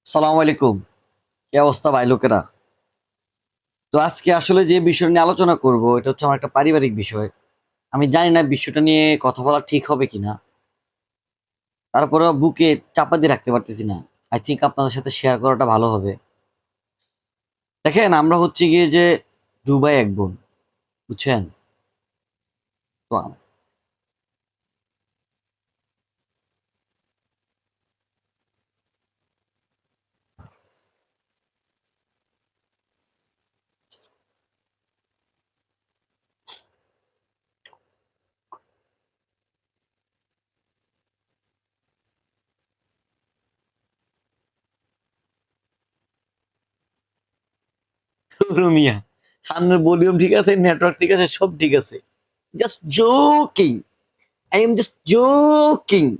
সালাম আলাইকুম। কি অবস্থা ভাই লোকেরা? তো আজকে আসলে যে বিষয় নিয়ে আলোচনা করব এটা হচ্ছে আমার একটা পারিবারিক বিষয়। আমি জানি না বিষয়টা নিয়ে কথা বলা ঠিক হবে কিনা। তারপরেও বুকে চাপা দিয়ে রাখতে পারতেছি না। আই থিংক আপনাদের সাথে শেয়ার করাটা ভালো হবে। দেখেন আমরা হচ্ছে গিয়ে যে ২ ভাই ১ বোন। বুঝছেন? তো মিয়া আপনার ভলিউম ঠিক আছে, নেটওয়ার্ক ঠিক আছে, সব ঠিক আছে। Just joking. I am just joking.